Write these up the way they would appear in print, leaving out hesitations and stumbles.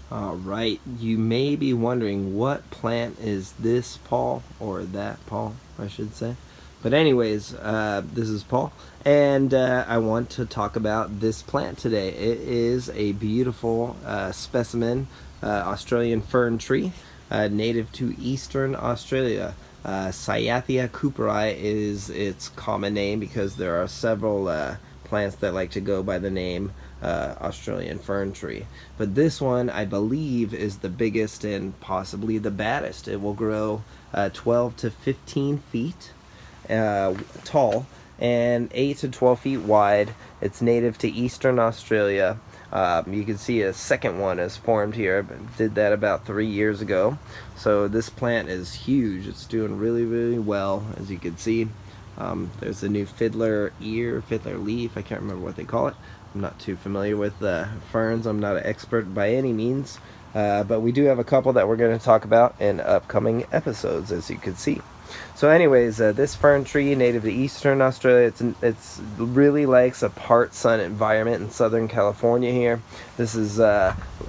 All right, you may be wondering what plant is this, Paul, or that, Paul, I should say. But anyways, this is Paul, and I want to talk about this plant today. It is a beautiful specimen, Australian fern tree, native to eastern Australia. Cyathea cooperi is its common name because there are several plants that like to go by the name Australian fern tree. But this one, I believe, is the biggest and possibly the baddest. It will grow 12 to 15 feet tall and 8 to 12 feet wide. It's native to eastern Australia. You can see a second one is formed here. Did that about 3 years ago. So this plant is huge. It's doing really well, as you can see. There's a new fiddler leaf. I can't remember what they call it. I'm not too familiar with ferns. I'm not an expert by any means. But we do have a couple that we're going to talk about in upcoming episodes, as you can see. So anyways, this fern tree, native to eastern Australia, it's really likes a part sun environment in Southern California here. This is,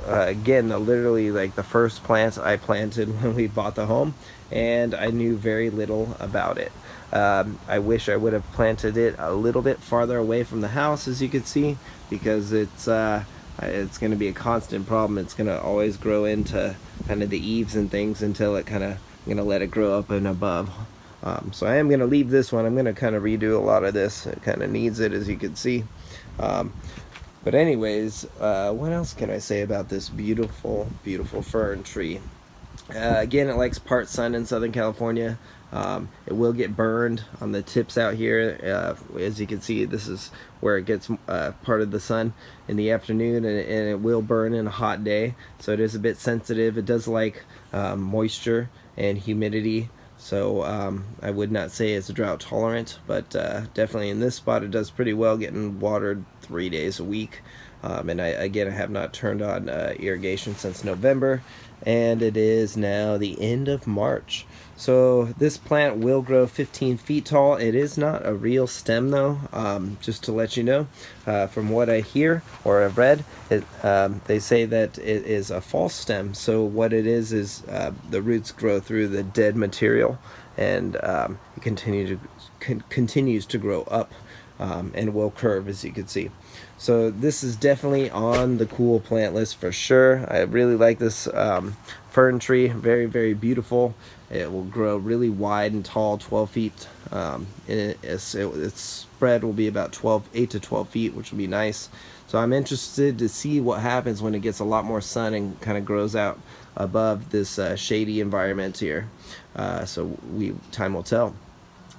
again, literally like the first plants I planted when we bought the home, and I knew very little about it. I wish I would have planted it a little bit farther away from the house, as you can see, because it's going to be a constant problem. It's going to always grow into kind of the eaves and things until it kind of, I'm going to let it grow up and above. So I am going to leave this one. I'm going to kind of redo a lot of this. It kind of needs it, as you can see. But anyways, what else can I say about this beautiful fern tree? Again, it likes part sun in Southern California. It will get burned on the tips out here. As you can see, this is where it gets part of the sun in the afternoon, and it will burn in a hot day. So it is a bit sensitive. It does like moisture and humidity. So I would not say it's drought tolerant, but definitely in this spot it does pretty well, getting watered 3 days a week. And I have not turned on irrigation since November, and it is now the end of March. So this plant will grow 15 feet tall. It is not a real stem though, just to let you know. From what I hear or have read, they say that it is a false stem. So what it is the roots grow through the dead material, and it continues to grow up. And will curve, as you can see. So this is definitely on the cool plant list for sure. I really like this fern tree. Very beautiful. It will grow really wide and tall, 12 feet. Its spread will be about 8 to 12 feet, which will be nice. So I'm interested to see what happens when it gets a lot more sun and kind of grows out above this shady environment here. So time will tell.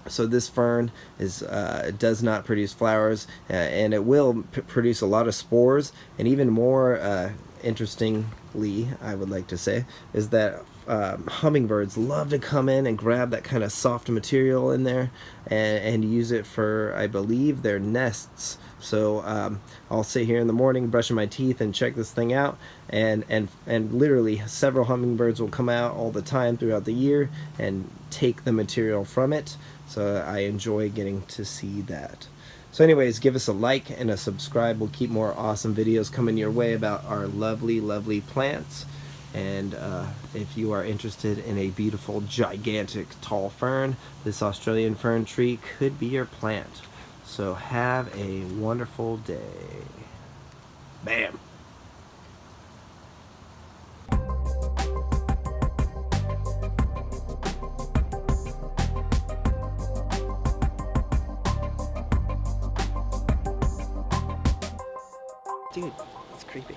So this fern does not produce flowers, and it will produce a lot of spores. And even more interestingly, I would like to say, is that hummingbirds love to come in and grab that kind of soft material in there and use it for, I believe, their nests. So I'll sit here in the morning brushing my teeth and check this thing out, and literally several hummingbirds will come out all the time throughout the year and take the material from it. So I enjoy getting to see that. So anyways, give us a like and a subscribe. We'll keep more awesome videos coming your way about our lovely plants. And if you are interested in a beautiful, gigantic, tall fern, this Australian fern tree could be your plant. So have a wonderful day. Bam! Dude, it's creepy.